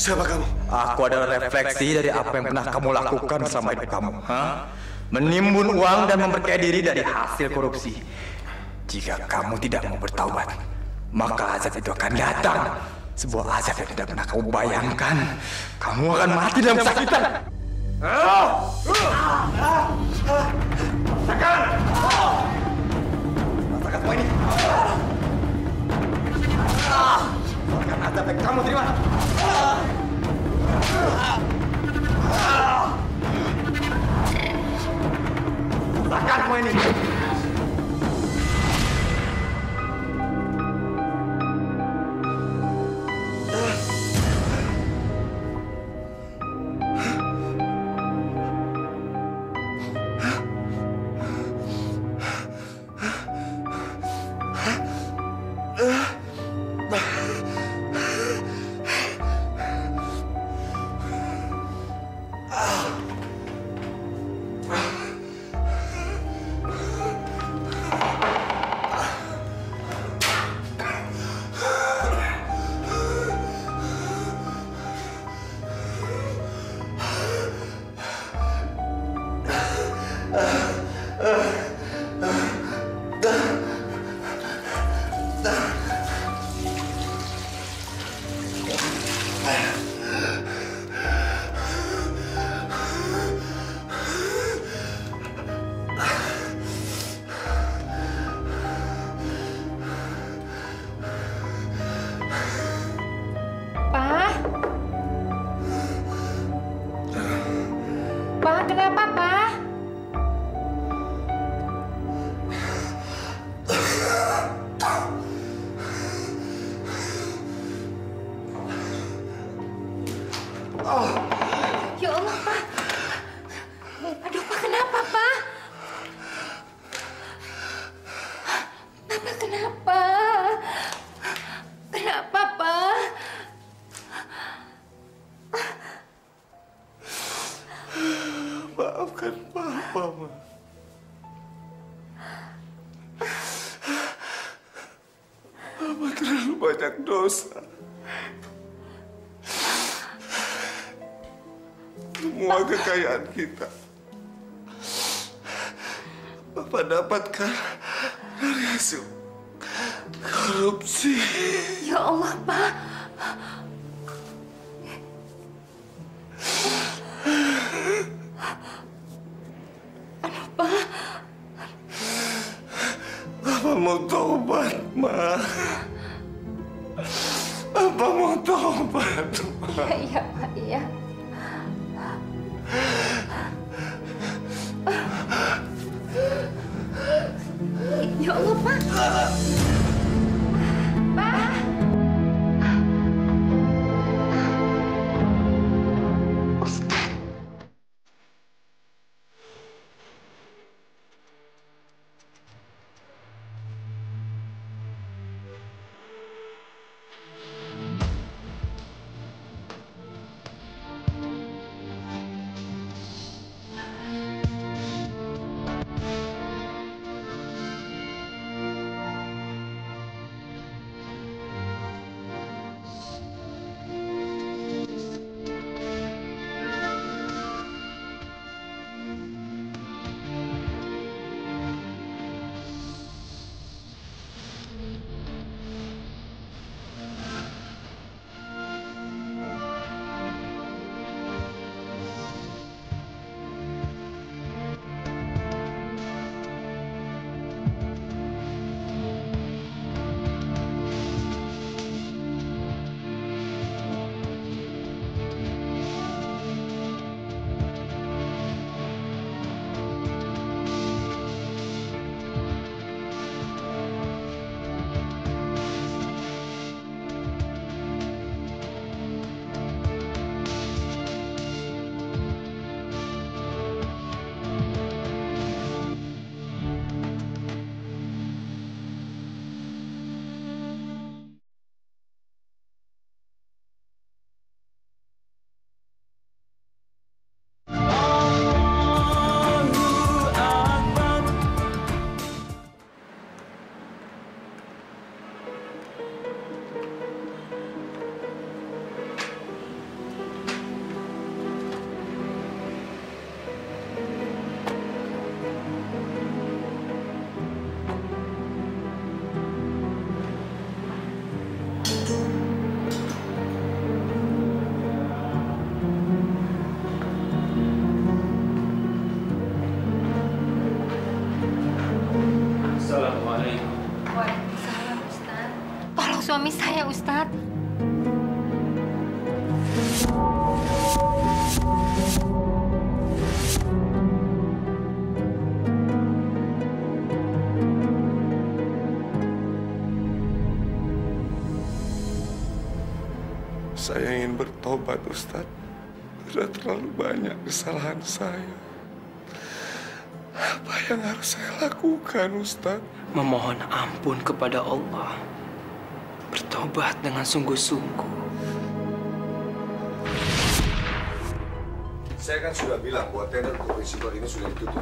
Siapa kamu? Aku adalah refleksi dari apa yang pernah kamu lakukan selama hidup kamu. Menimbun uang dan memperkaya diri dari hasil korupsi. Jika kamu tidak mau bertaubat, maka azab itu akan datang. Sebuah azab yang tidak pernah kamu bayangkan. Kamu akan mati dalam kesakitan. Rasakan! Rasakan semua ini. Rasakan azab yang kamu terima. Rasakan semua ini. Ya Allah, Pak. Aduh, Pak, kenapa, Pak? Bapak kenapa? Kenapa, Pak? Maafkan Papa, Ma. Papa terlalu banyak dosa. Semua kekayaan kita Bapak dapatkan dari hasil korupsi. Ya Allah, Pak. Aduh, Pak. Bapak mau tobat, Ma. Bapak mau tobat, Ma. Iya, Pak, iya. Ya Allah, Pak. Pak. suami saya, Ustadz. Saya ingin bertobat, Ustadz. Sudah terlalu banyak kesalahan saya. Apa yang harus saya lakukan, Ustadz? Memohon ampun kepada Allah. Bertobat dengan sungguh-sungguh. Saya kan sudah bilang bahwa tender risiko ini sudah ditutup.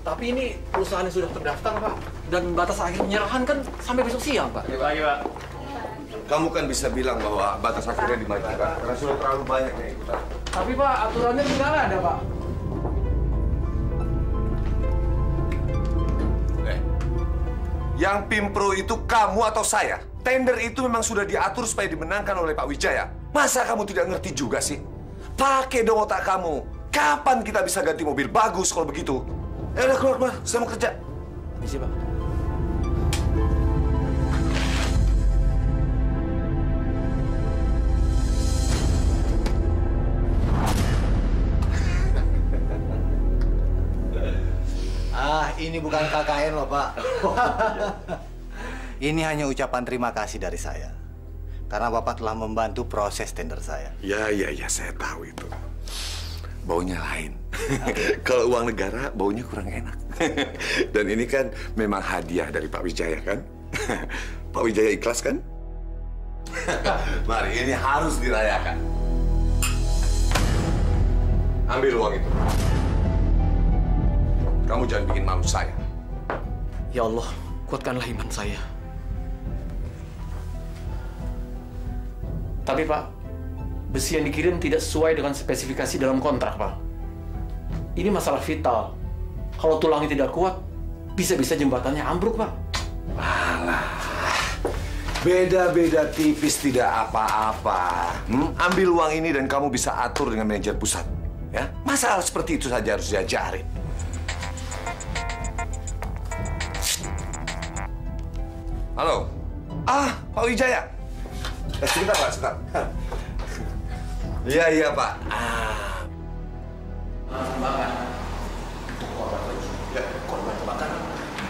Tapi ini perusahaan yang sudah terdaftar, Pak. Dan batas akhir penyerahan kan sampai besok siang, Pak. Pagi, Pak. Kamu kan bisa bilang bahwa batas akhirnya dimajukan karena sudah terlalu banyak yang ikutan. Tapi, Pak, aturannya tidak ada, Pak. Yang pimpro itu kamu atau saya? Tender itu memang sudah diatur supaya dimenangkan oleh Pak Wijaya. Masa kamu tidak ngerti juga sih? Pakai dong otak kamu. Kapan kita bisa ganti mobil bagus kalau begitu? Udah keluar, saya mau kerja. Misi, Pak. Ini bukan KKN loh, Pak. Ini hanya ucapan terima kasih dari saya. Karena Bapak telah membantu proses tender saya. Ya, saya tahu itu. Baunya lain. Kalau uang negara, baunya kurang enak. Dan ini kan memang hadiah dari Pak Wijaya, kan? Pak Wijaya ikhlas, kan? Mari, ini harus dirayakan. Ambil uang itu. Kamu jangan bikin malu saya. Ya Allah, kuatkanlah iman saya. Tapi, Pak, besi yang dikirim tidak sesuai dengan spesifikasi dalam kontrak, Pak. Ini masalah vital. Kalau tulangnya tidak kuat, bisa-bisa jembatannya ambruk, Pak. Alah, beda-beda tipis tidak apa-apa. Ambil uang ini dan kamu bisa atur dengan manajer pusat. Ya, masalah seperti itu saja harus diajarin. Halo? Pak Wijaya. Sebentar, Pak, sebentar. Iya, Pak. Korban kebakaran,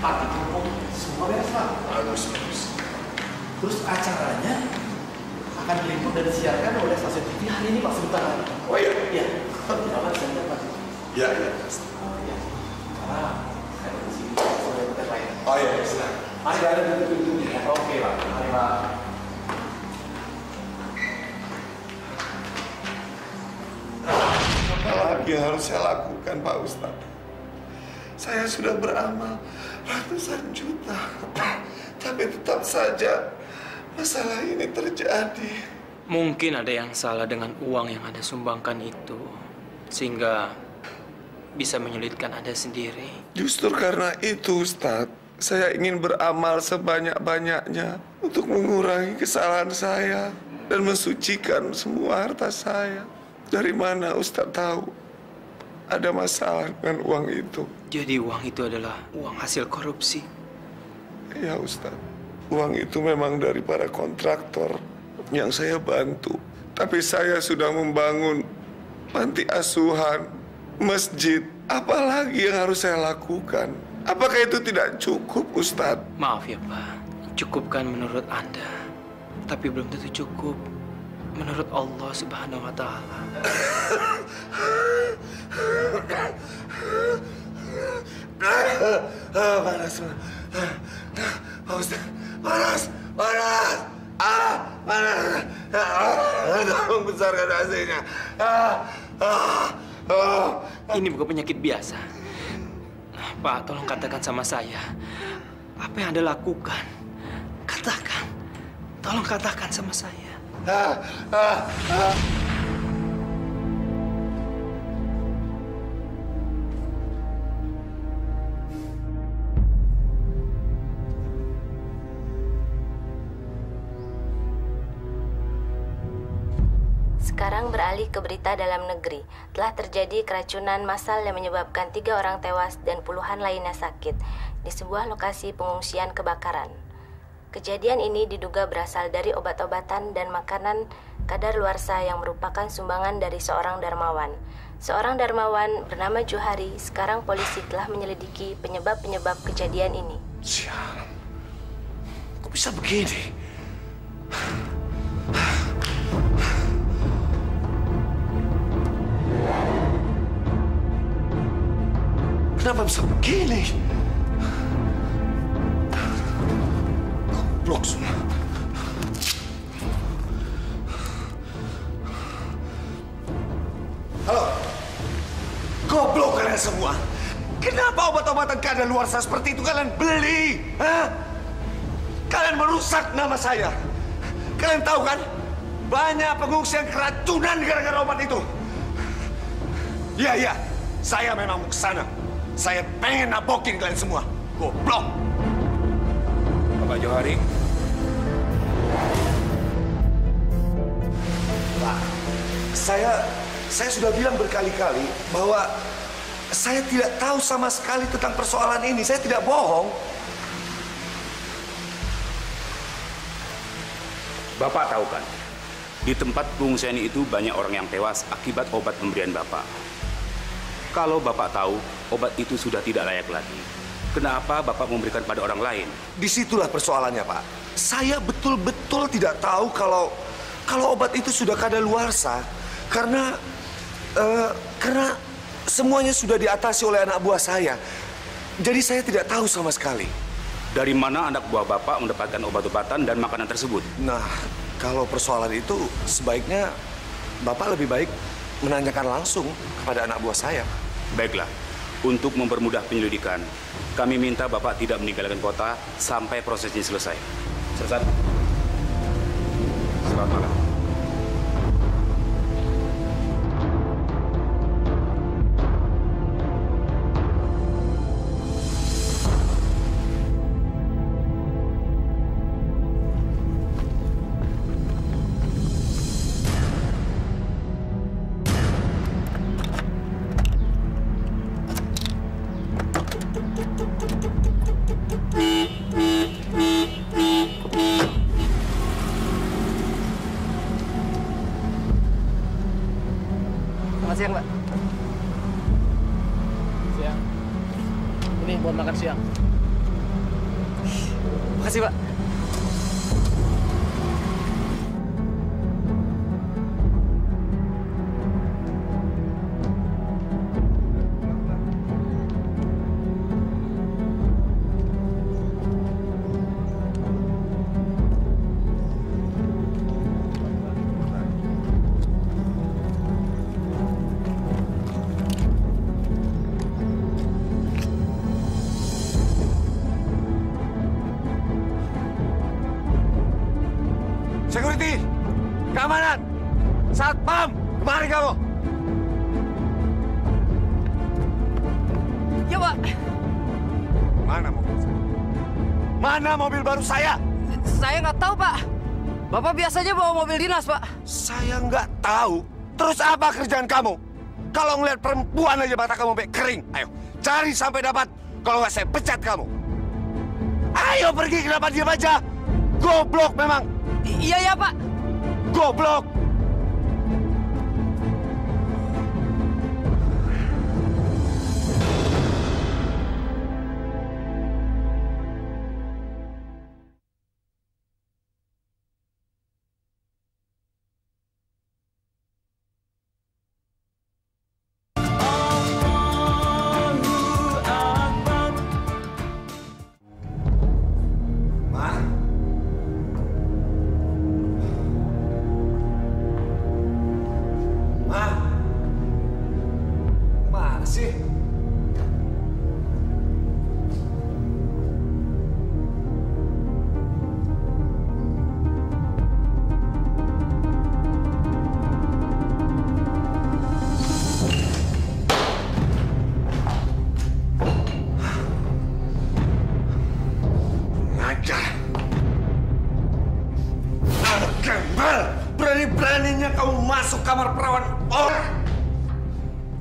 party kumpul, semua beres, Pak. Bagus. Terus acaranya akan diliput dan disiarkan oleh stasiun TV hari ini, Pak, sebentar lagi. Oh iya? Iya. Bapak bisa lihat, Pak. Iya. Karena saya di sini sebagai hotel lain. Oh iya, silakan. Masih ada di pintu-pintunya. Oke, Pak. Mari, Pak. Apa lagi yang harus saya lakukan, Pak Ustadz? Saya sudah beramal ratusan juta. Tapi tetap saja masalah ini terjadi. Mungkin ada yang salah dengan uang yang Anda sumbangkan itu. Sehingga bisa menyulitkan Anda sendiri. Justru karena itu, Ustadz, saya ingin beramal sebanyak-banyaknya untuk mengurangi kesalahan saya dan mensucikan semua harta saya. Dari mana Ustadz tahu ada masalah dengan uang itu? Jadi uang itu adalah uang hasil korupsi. Ya, Ustadz. Uang itu memang dari para kontraktor yang saya bantu. Tapi saya sudah membangun panti asuhan, masjid. Apalagi yang harus saya lakukan? Apakah itu tidak cukup, Ustadz? Maaf ya, Pak. Cukupkan menurut Anda. Tapi belum tentu cukup menurut Allah Subhanahu wa Ta'ala. Panas. Pak Ustadz, panas. Panas. Tolong besarkan AC-nya. Ini bukan penyakit biasa. Pak, tolong katakan sama saya. Apa yang Anda lakukan? Katakan. Tolong katakan sama saya. Sekarang beralih ke berita dalam negeri. Telah terjadi keracunan massal yang menyebabkan 3 orang tewas dan puluhan lainnya sakit di sebuah lokasi pengungsian kebakaran. Kejadian ini diduga berasal dari obat-obatan dan makanan kadaluarsa yang merupakan sumbangan dari seorang dermawan. Seorang dermawan bernama Johari. Sekarang polisi telah menyelidiki penyebab-penyebab kejadian ini. Sial. Kok bisa begini? Kenapa bisa begini? Goblok semua. Halo? Goblok kalian semua. Kenapa obat-obatan kadaluarsa seperti itu kalian beli? Hah? Kalian merusak nama saya. Kalian tahu kan? Banyak pengungsi yang keracunan gara-gara obat itu. Iya. Saya memang mau ke sana. Saya pengen nabokin kalian semua. Goblok. Bapak Johari. Pak, saya sudah bilang berkali-kali bahwa saya tidak tahu sama sekali tentang persoalan ini. Saya tidak bohong. Bapak tahu kan, di tempat pengungsian itu banyak orang yang tewas akibat obat pemberian Bapak. Kalau Bapak tahu obat itu sudah tidak layak lagi, kenapa Bapak memberikan pada orang lain? Disitulah persoalannya, Pak. Saya betul-betul tidak tahu kalau obat itu sudah kadaluarsa karena semuanya sudah diatasi oleh anak buah saya. Jadi saya tidak tahu sama sekali. Dari mana anak buah Bapak mendapatkan obat-obatan dan makanan tersebut? Nah, kalau persoalan itu sebaiknya Bapak lebih baik menanyakan langsung kepada anak buah saya. Baiklah, untuk mempermudah penyelidikan, kami minta Bapak tidak meninggalkan kota sampai prosesnya selesai. Selesai. Selamat malam. Selamat siang, Pak. Siang. Ini buat makan siang. Makasih, Pak. Security, keamanan, satpam, kemari kamu. Ya, Pak. Mana mobil saya? Mana mobil baru saya? Saya nggak tahu, Pak. Bapak biasanya bawa mobil dinas, Pak. Saya nggak tahu. Terus apa kerjaan kamu? Kalau ngeliat perempuan aja mata kamu sampai kering. Ayo, cari sampai dapat. Kalau nggak saya pecat kamu. Ayo pergi, kenapa diam aja? Goblok memang. Iya, ya, Pak. Goblok. Berani-beraninya kamu masuk kamar perawan orang.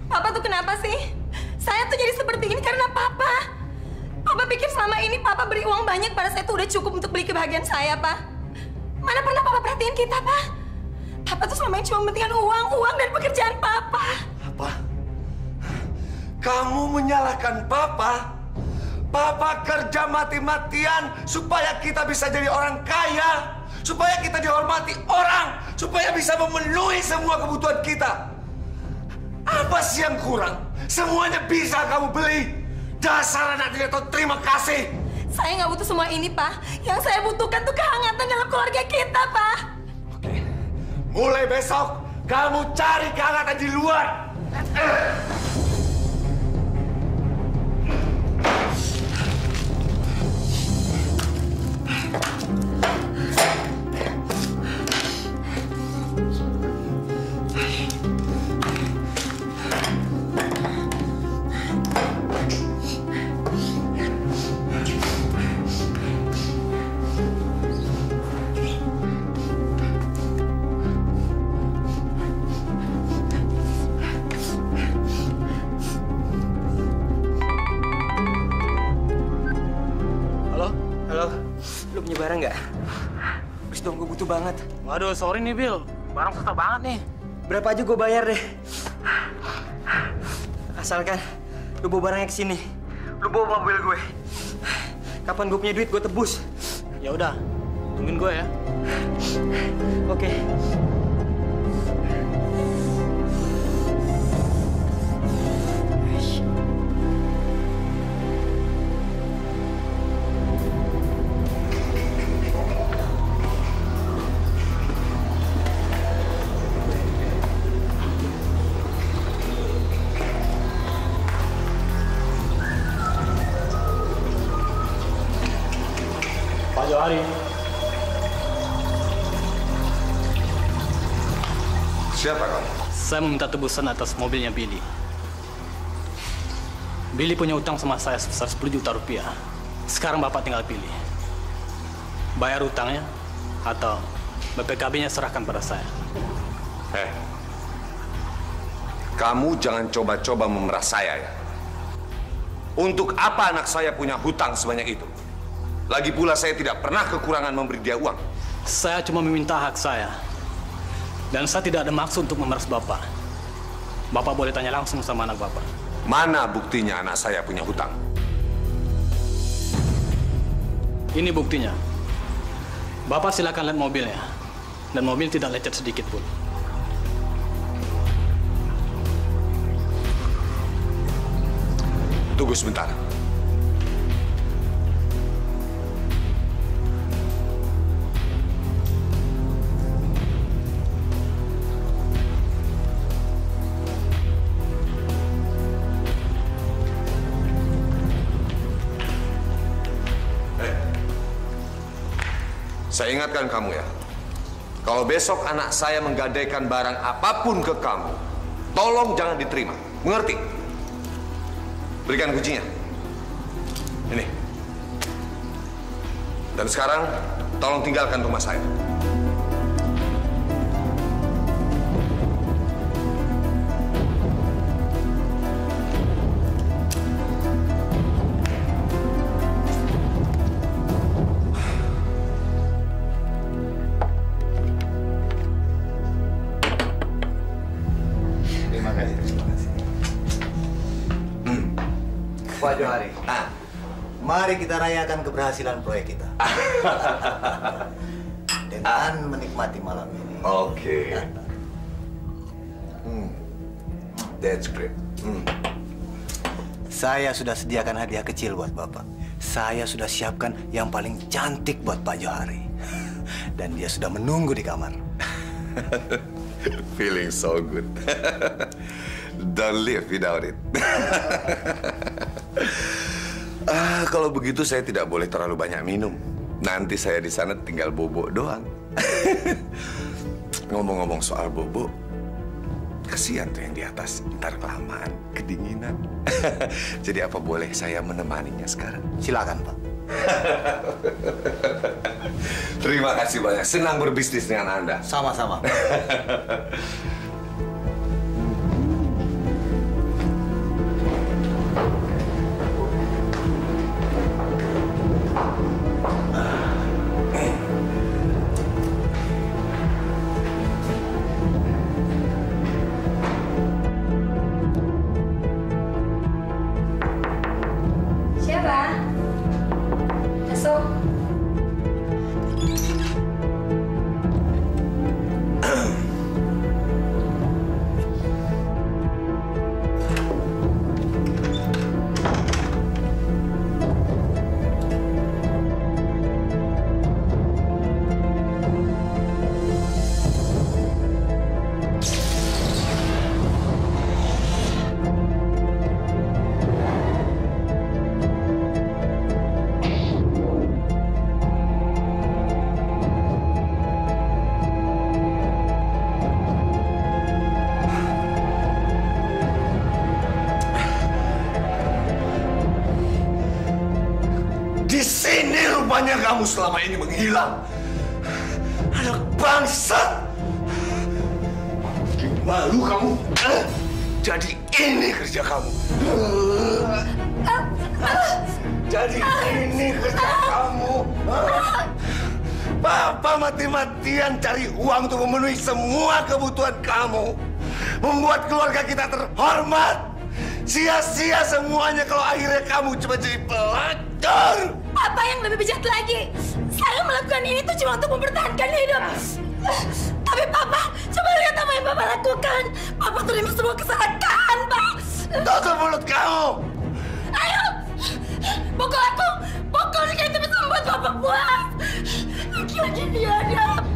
Papa tuh kenapa sih? Saya tuh jadi seperti ini karena Papa. Papa Papa pikir selama ini Papa beri uang banyak pada saya itu udah cukup untuk beli kebahagiaan saya, Pak? Mana pernah Papa perhatiin kita, Pak? Papa tuh selama ini cuma mementingkan uang dan pekerjaan Papa. Apa? Kamu menyalahkan Papa? Papa kerja mati-matian supaya kita bisa jadi orang kaya, supaya kita dihormati orang, supaya bisa memenuhi semua kebutuhan kita. Apa sih yang kurang? Semuanya bisa kamu beli. Dasar anak tidak tahu terima kasih. Saya nggak butuh semua ini, Pak. Yang saya butuhkan tuh kehangatan dalam keluarga kita, Pak. Oke. Mulai besok, kamu cari kehangatan di luar. Lu punya barang nggak? Please dong, gue butuh banget. Waduh, sorry nih, Bill. Barang susah banget nih. Berapa aja gue bayar deh. Asalkan lu bawa barangnya ke sini. Lu bawa mobil gue. Kapan gue punya duit, gue tebus. Ya udah, tungguin gue ya. Oke. Pak Johari. Siapa kamu? Saya meminta tebusan atas mobilnya Billy. Billy punya utang sama saya sebesar 10 juta rupiah. Sekarang Bapak tinggal pilih. Bayar utangnya atau BPKB-nya serahkan pada saya. Kamu jangan coba-coba memeras saya ya. Untuk apa anak saya punya hutang sebanyak itu? Lagi pula saya tidak pernah kekurangan memberi dia uang. Saya cuma meminta hak saya. Dan saya tidak ada maksud untuk memeras Bapak. Bapak boleh tanya langsung sama anak Bapak. Mana buktinya anak saya punya hutang? Ini buktinya. Bapak silakan lihat mobilnya. Dan mobil tidak lecet sedikit pun. Tunggu sebentar. Saya ingatkan kamu ya, kalau besok anak saya menggadaikan barang apapun ke kamu, tolong jangan diterima. Mengerti? Berikan kuncinya. Ini. Dan sekarang, tolong tinggalkan rumah saya. Pak Johari, mari kita rayakan keberhasilan proyek kita. Dengan menikmati malam ini. Oke. That's great. Saya sudah sediakan hadiah kecil buat Bapak. Saya sudah siapkan yang paling cantik buat Pak Johari. Dan dia sudah menunggu di kamar. Feeling so good. Don't live without it. Kalau begitu saya tidak boleh terlalu banyak minum. Nanti saya di sana tinggal bobok doang. Ngomong-ngomong soal bobok, kasihan tuh yang di atas, ntar kelamaan, kedinginan. Jadi apa boleh saya menemaninya sekarang? Silakan, Pak. Terima kasih banyak. Senang berbisnis dengan Anda. Sama-sama. Rupanya kamu selama ini menghilang. Anak bangsat! Malu kamu? Jadi ini kerja kamu. Jadi ini kerja kamu. Papa mati-matian cari uang untuk memenuhi semua kebutuhan kamu. Membuat keluarga kita terhormat. Sia-sia semuanya kalau akhirnya kamu cuma jadi pelacur. Apa yang lebih bijak lagi? Saya melakukan ini tuh cuma untuk mempertahankan hidup. Tapi Papa, coba lihat apa yang Papa lakukan. Papa terima semua kesalahan, Pak. Tutup mulut kamu. Ayo, pukul aku. Pukul kayak itu bisa membuat Papa puas. Laki-laki biadab.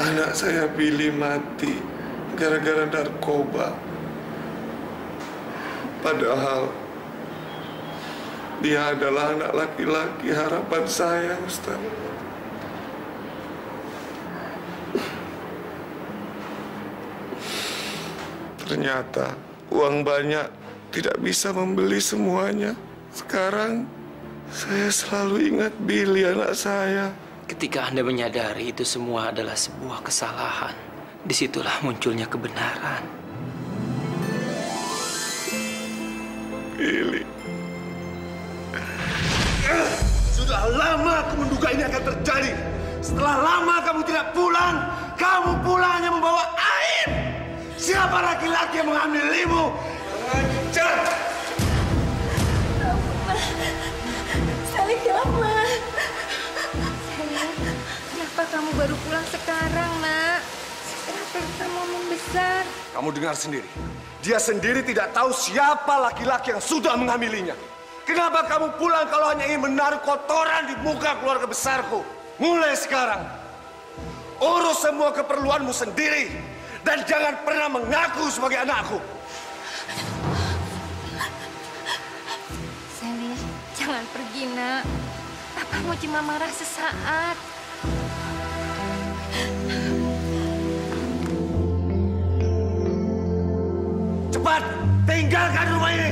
Anak saya Billy mati gara-gara narkoba. Padahal dia adalah anak laki-laki harapan saya, Ustaz. Ternyata uang banyak tidak bisa membeli semuanya. Sekarang saya selalu ingat Billy, anak saya. Ketika Anda menyadari itu semua adalah sebuah kesalahan, disitulah munculnya kebenaran. Billy. Sudah lama aku menduga ini akan terjadi. Setelah lama kamu tidak pulang, kamu pulang hanya membawa aib. Siapa laki-laki yang mengambilimu? Lancar! Sally, kenapa? Kenapa kamu baru pulang sekarang, Nak? Kenapa kamu membesar? Kamu dengar sendiri. Dia sendiri tidak tahu siapa laki-laki yang sudah menghamilinya. Kenapa kamu pulang kalau hanya ingin menaruh kotoran di muka keluarga besarku? Mulai sekarang, urus semua keperluanmu sendiri. Dan jangan pernah mengaku sebagai anakku. Sally, jangan pergi, Nak. Papa mau cuma marah sesaat. Cepat, tinggalkan rumah ini.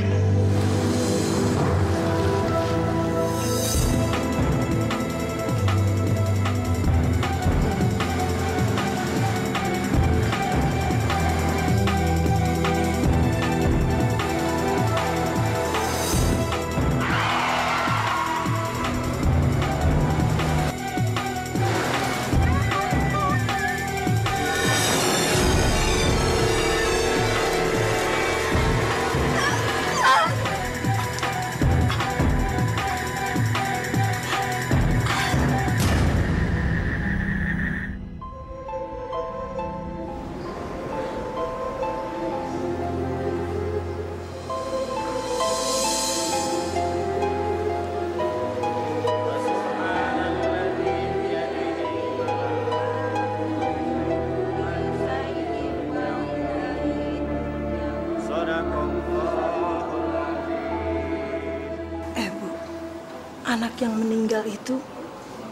anak yang meninggal itu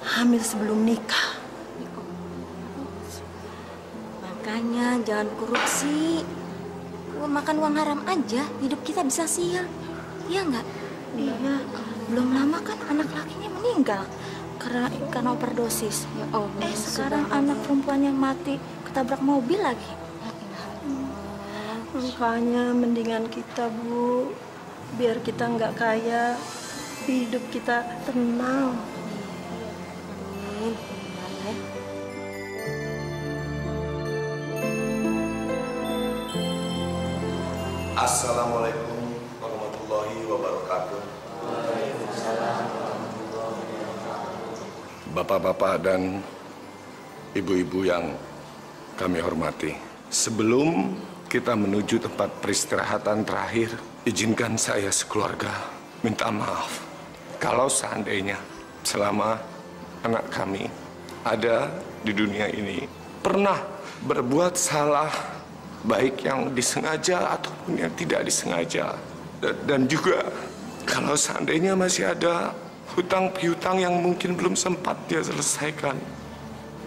hamil sebelum nikah. Makanya jangan korupsi. Makan uang haram aja, hidup kita bisa sial. Iya nggak? Iya, belum lama kan anak lakinya meninggal karena overdosis. Ya Allah. Sekarang anak perempuan yang mati ketabrak mobil lagi. Makanya mendingan kita, Bu, biar kita nggak kaya, hidup kita tenang. Amin. Assalamualaikum warahmatullahi wabarakatuh. Bapak-bapak dan ibu-ibu yang kami hormati, sebelum kita menuju tempat peristirahatan terakhir, izinkan saya sekeluarga minta maaf kalau seandainya selama anak kami ada di dunia ini pernah berbuat salah, baik yang disengaja ataupun yang tidak disengaja. Dan juga kalau seandainya masih ada hutang piutang yang mungkin belum sempat dia selesaikan,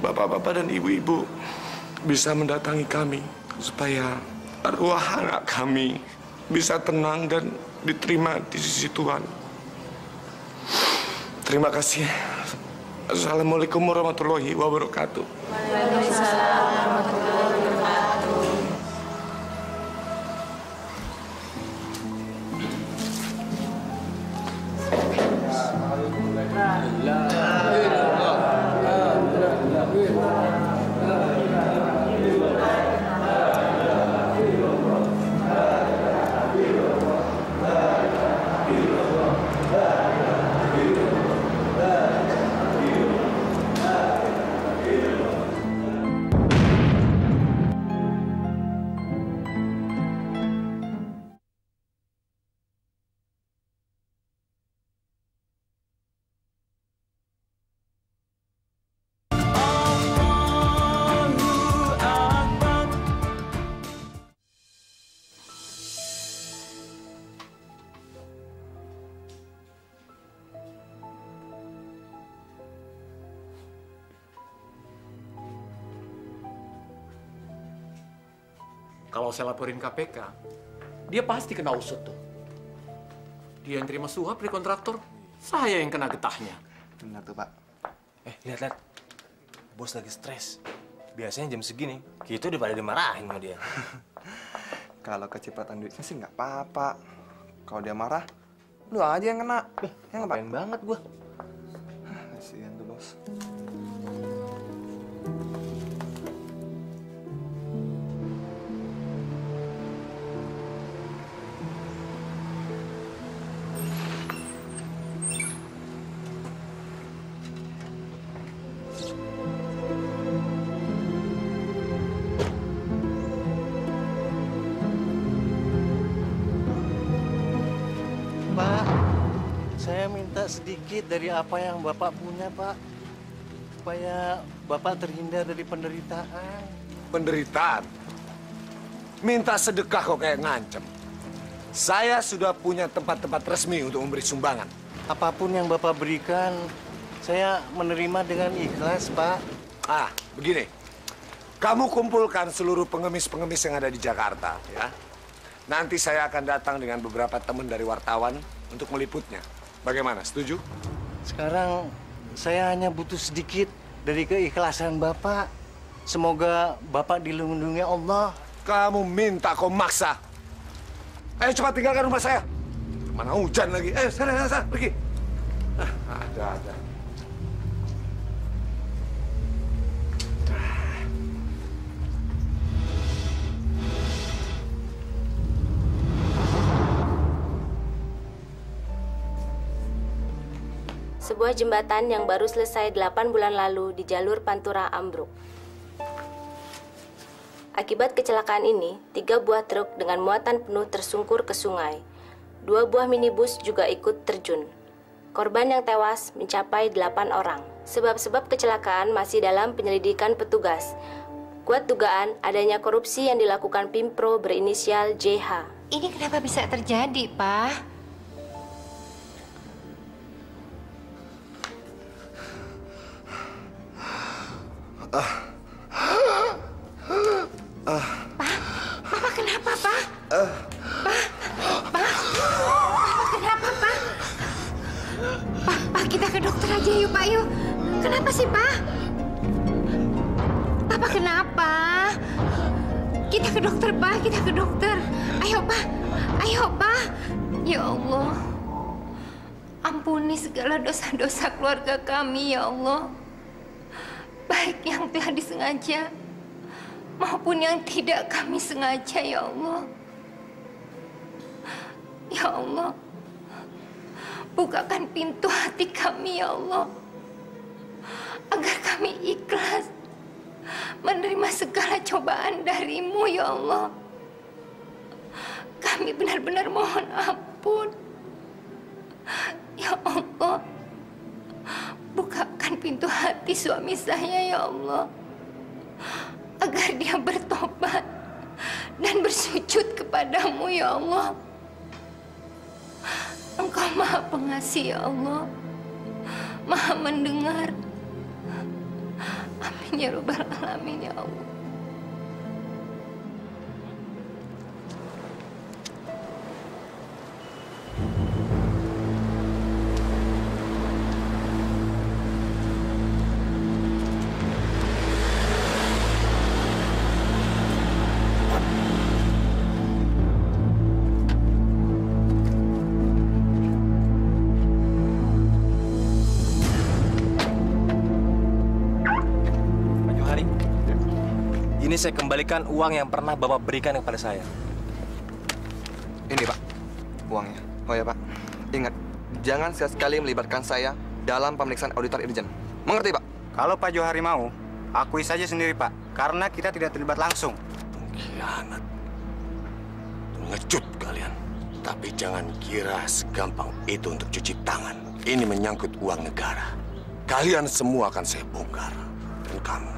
bapak-bapak dan ibu-ibu bisa mendatangi kami supaya arwah anak kami bisa tenang dan diterima di sisi Tuhan. Terima kasih. Assalamualaikum warahmatullahi wabarakatuh. Waalaikumsalam warahmatullahi wabarakatuh. Kalau saya laporin KPK, dia pasti kena usut tuh. Dia yang terima suap dari kontraktor, saya yang kena getahnya. Benar tuh, Pak. Lihat. Bos lagi stres. Biasanya jam segini, kita udah pada dimarahin sama dia. Kalau kecepatan duitnya sih nggak apa-apa. Kalau dia marah, lu aja yang kena. Ya nggak, Pak? Pengen banget gua. Kasihan tuh, Bos. Pak, saya minta sedikit dari apa yang Bapak punya, Pak. Supaya Bapak terhindar dari penderitaan. Penderitaan? Minta sedekah kok kayak ngancem. Saya sudah punya tempat-tempat resmi untuk memberi sumbangan. Apapun yang Bapak berikan, saya menerima dengan ikhlas, Pak. Begini. Kamu kumpulkan seluruh pengemis-pengemis yang ada di Jakarta, ya. Nanti saya akan datang dengan beberapa teman dari wartawan untuk meliputnya. Bagaimana, setuju? Sekarang saya hanya butuh sedikit dari keikhlasan Bapak. Semoga Bapak dilindungi Allah. Kamu minta, kau maksa. Ayo cepat tinggalkan rumah saya. Mana hujan lagi. Sana, pergi. Ada. Sebuah jembatan yang baru selesai 8 bulan lalu di jalur Pantura ambruk. Akibat kecelakaan ini, 3 buah truk dengan muatan penuh tersungkur ke sungai. 2 buah minibus juga ikut terjun. Korban yang tewas mencapai 8 orang. Sebab-sebab kecelakaan masih dalam penyelidikan petugas. Kuat dugaan adanya korupsi yang dilakukan Pimpro berinisial JH. Ini kenapa bisa terjadi, Pak? Papa kenapa, Pak? Pak, kenapa, Pak? Pak, kita ke dokter aja yuk, Pak, yuk. Kenapa sih, Pak? Papa kenapa? Kita ke dokter, Pak, kita ke dokter. Ayo, Pak. Ayo, Pak. Ya Allah. Ampuni segala dosa-dosa keluarga kami, ya Allah. Baik yang telah disengaja maupun yang tidak kami sengaja, ya Allah. Ya Allah, bukakan pintu hati kami, ya Allah, agar kami ikhlas menerima segala cobaan dari-Mu, ya Allah. Kami benar-benar mohon ampun. Ya Allah, bukakan pintu hati suami saya, ya Allah, agar dia bertobat dan bersujud kepadamu, ya Allah. Engkau Maha Pengasih, ya Allah, Maha Mendengar. Amin ya Rabbal Alamin, ya Allah. Ini saya kembalikan uang yang pernah Bapak berikan kepada saya. Ini, Pak, uangnya. Oh ya, Pak. Ingat, jangan sekali-sekali melibatkan saya dalam pemeriksaan auditor Irjen. Mengerti, Pak? Kalau Pak Johari mau, akui saja sendiri, Pak. Karena kita tidak terlibat langsung. Pengkhianat. Pengecut kalian. Tapi jangan kira segampang itu untuk cuci tangan. Ini menyangkut uang negara. Kalian semua akan saya bongkar. Dan kamu,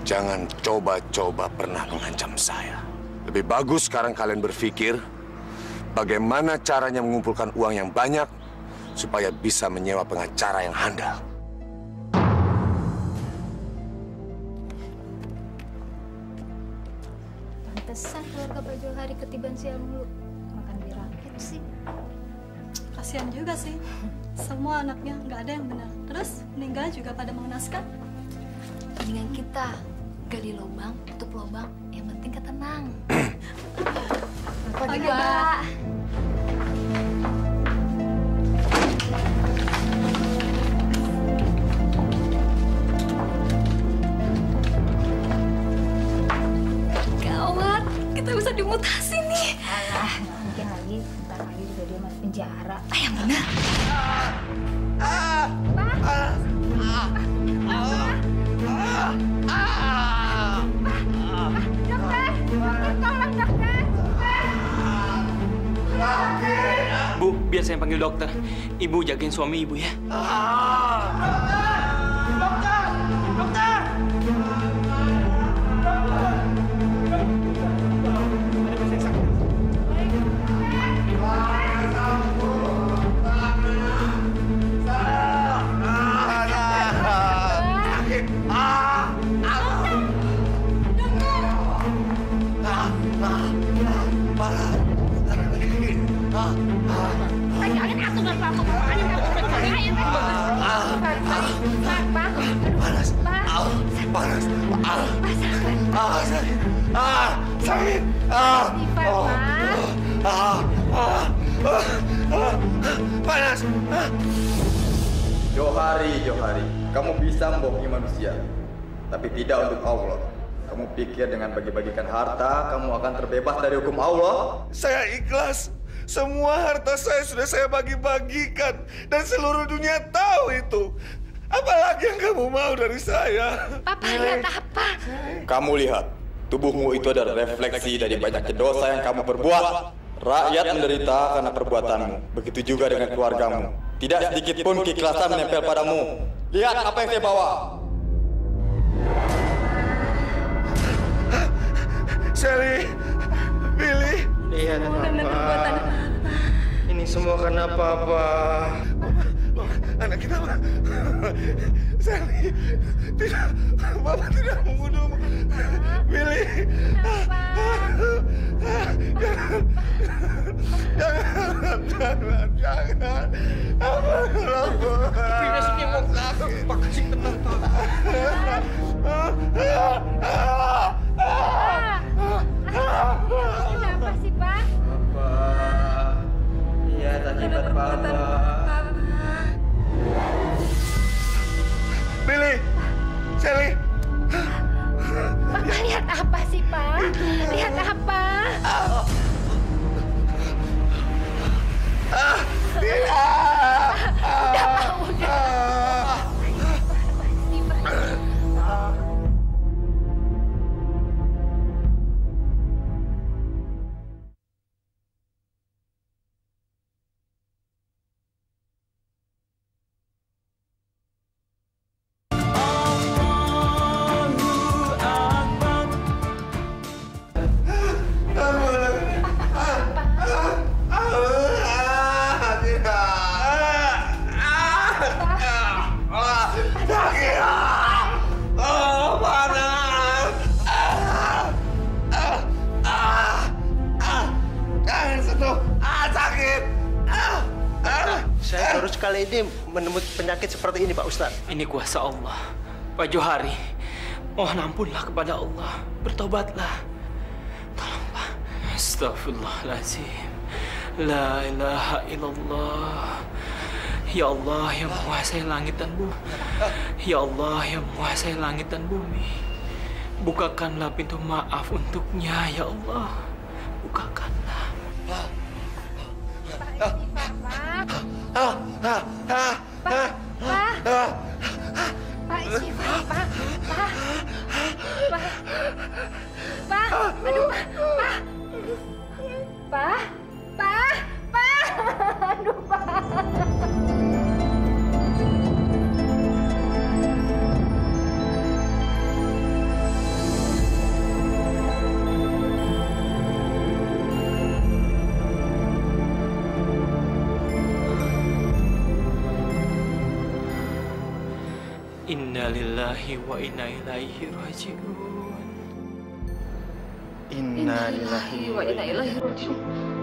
jangan coba-coba pernah mengancam saya. Lebih bagus sekarang kalian berpikir bagaimana caranya mengumpulkan uang yang banyak supaya bisa menyewa pengacara yang handal. Pantesan keluarga Pak Johari ketiban sial mulu. Makan dirakit sih. Kasihan juga sih. Semua anaknya nggak ada yang benar. Terus meninggal juga pada mengenaskan. Mendingan kita gali lubang, tutup lubang, yang penting ketenang. Pagi, Pak. Gawat, kita bisa dimutasi nih. Alah, nggak mungkin lagi. Bentar lagi juga dia masuk penjara. Yang benar. Bu, biar saya panggil dokter. Ibu jagain suami ibu ya. Dokter! Dokter! Panas. Sakit. Panas. Johari, kamu bisa membohongi manusia, tapi tidak untuk Allah. Kamu pikir dengan bagi-bagikan harta, kamu akan terbebas dari hukum Allah? Saya ikhlas. Semua harta saya sudah saya bagi-bagikan. Dan seluruh dunia tahu itu. Apalagi yang kamu mau dari saya? Papa lihat apa? Kamu lihat, tubuhmu itu adalah refleksi dari banyaknya dosa yang kamu perbuat. Rakyat menderita karena perbuatanmu. Begitu juga dengan keluargamu. Tidak sedikit pun keikhlasan menempel padamu. Lihat apa yang saya bawa. Sally, Billy. Lihat Papa. Ini semua karena Papa. Anak anak kita, Pak. Sally, tidak, Bapak tidak membunuh Billy. Jangan. Tidak sih mau Pak, kasih tenang, Pak. Kenapa sih, Pak? Iya, akibat Papa. Billy, Sally. Bapak lihat apa sih, Pak? Lihat apa? Tidak. Udah, Pak, udah. Saya baru sekali ini menemui penyakit seperti ini, Pak Ustadz. Ini kuasa Allah. Pak Johari, mohon ampunlah kepada Allah. Bertobatlah. Tolong, Pak. Astagfirullahaladzim. La ilaha illallah. Ya Allah yang menguasai langit dan bumi. Ya Allah yang menguasai langit dan bumi. Bukakanlah pintu maaf untuknya, ya Allah. Bukakanlah. Pak, istighfar, Pak. Pak, aduh, Pak. Aduh, Pak. Inna lillahi wa inna ilaihi raji'un. Inna lillahi wa inna ilaihi raji'un.